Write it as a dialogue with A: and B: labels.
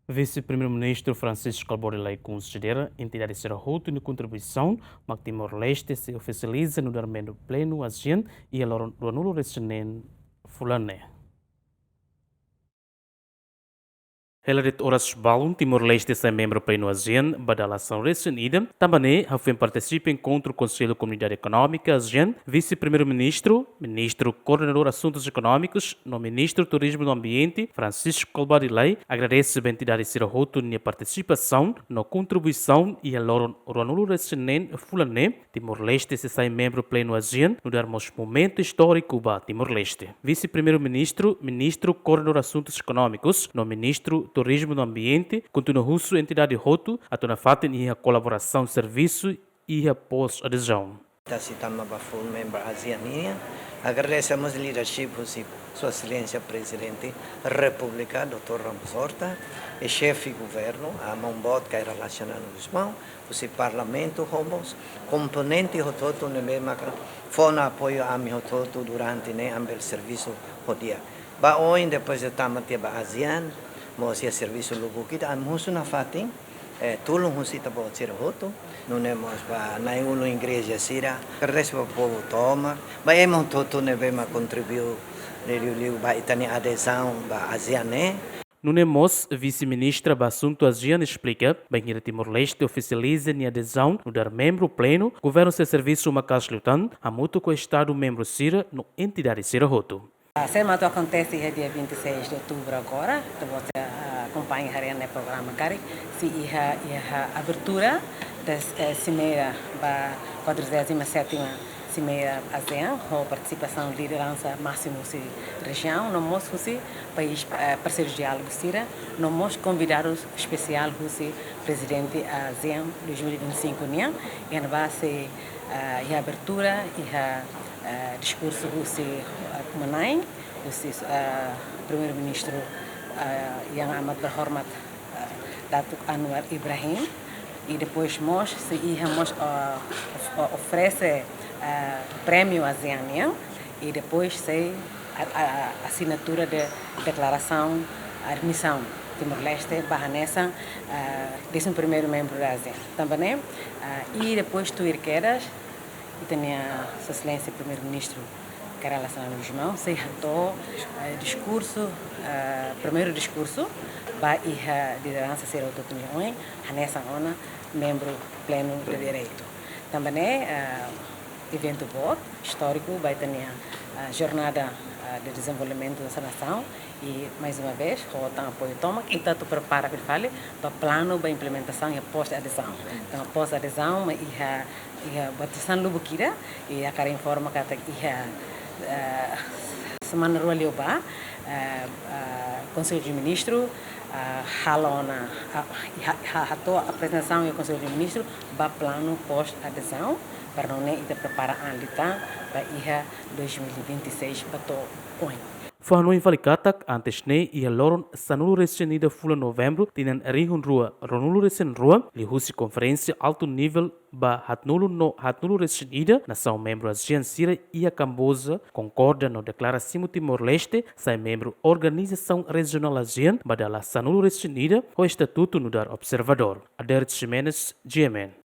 A: Vice-Primeiro-Ministro Francisco Calborelai considera a entidade ser roto de contribuição, mas Timor-Leste se oficializa no darmeno pleno ASEAN e a nulo recente fulane. Helarit Horas Balun, Timor-Leste sem membro pleno ASEAN, badalação recente, também havem participa em encontro do Conselho da Comunidade Econômica ASEAN, vice-primeiro-ministro, ministro coordenador de Assuntos Econômicos, no ministro do Turismo e do Ambiente, Francisco Calbarilei, agradece a entidade ser roto na participação, na contribuição e a nulo recente fulane, Timor-Leste se sai membro pleno ASEAN, no darmos momento histórico para Timor-Leste. Vice-primeiro-ministro, ministro coordenador de Assuntos Econômicos, no ministro Turismo do Ambiente, continua russo entidade roto, a tona faten e a colaboração serviço e a pós-adesão.
B: Citamos para full member ASEAN. Agradecemos o leadership de Sua Excelência Presidente da República, Dr. Ramos Horta, e chefe de governo, a Mombot, que é relacionado com o Parlamento, homos, componente de todo o mesmo, foi apoio a mim todo durante o serviço do dia. Ba hoje, depois de estar a ASEAN, mas o serviço logo kita,amos na fatin, tulong husita po sira hoto, nunemos ba na uno igreja sira, resto po toma, ba emo toto ne bema contribuiu liu ba itani adesão ba ASEAN.
A: Nunemos, vice-ministra do Assunto ASEAN explica, bem que Timor-Leste oficializa a adesão no dar membro pleno, governo se serviço uma casa lutan, a mútuo com o Estado membro Sira, no entidade Sira Roto.
C: A semana acontece dia 26 de outubro agora, então você acompanha o programa CARI, se a abertura da cimeira da 47ª cimeira ASEAN, com participação de liderança máxima da região, no nosso país parceiro de diálogo Sira, no nosso convidado especial o presidente ASEAN 2025 e na base a abertura e a discurso do Manai, o primeiro-ministro yang amat berhormat Datuk Anwar Ibrahim, e depois nós oferece prêmio ASEAN e depois a assinatura de declaração de admissão Timor-Leste barra nessa 11º membro da ASEAN. Também e depois tu irqueras e também a Sua Excelência Primeiro-Ministro que era relacionado com os irmãos, se retou discurso, primeiro discurso, para a liderança ser autonomia, nessa ona, membro pleno de direito. Também evento bom, histórico, vai ter a jornada de desenvolvimento da nação e mais uma vez o apoio toma e está prepara para plano para implementação e pós-adesão. Então a pós-adesão e a batização lubukira e a cara informa que a semana rua Lioba Conselho de Ministro halona a apresentação e o Conselho de Ministro para plano pós-adesão para não ir preparar a lita para ir 2026 para o
A: Fahno invalikatak antes ne ia loron sanulu recenida fula novembro tinan rihun rua ronulu recen rua li husi conferência alto nível ba hatnulu recenida nação membro ASEAN Sira e a Camboja concorda no declaração Timor-Leste sai membro organização regional ASEAN badala sanulu recenida o estatuto no dar observador. Adert Jimenez, GMN.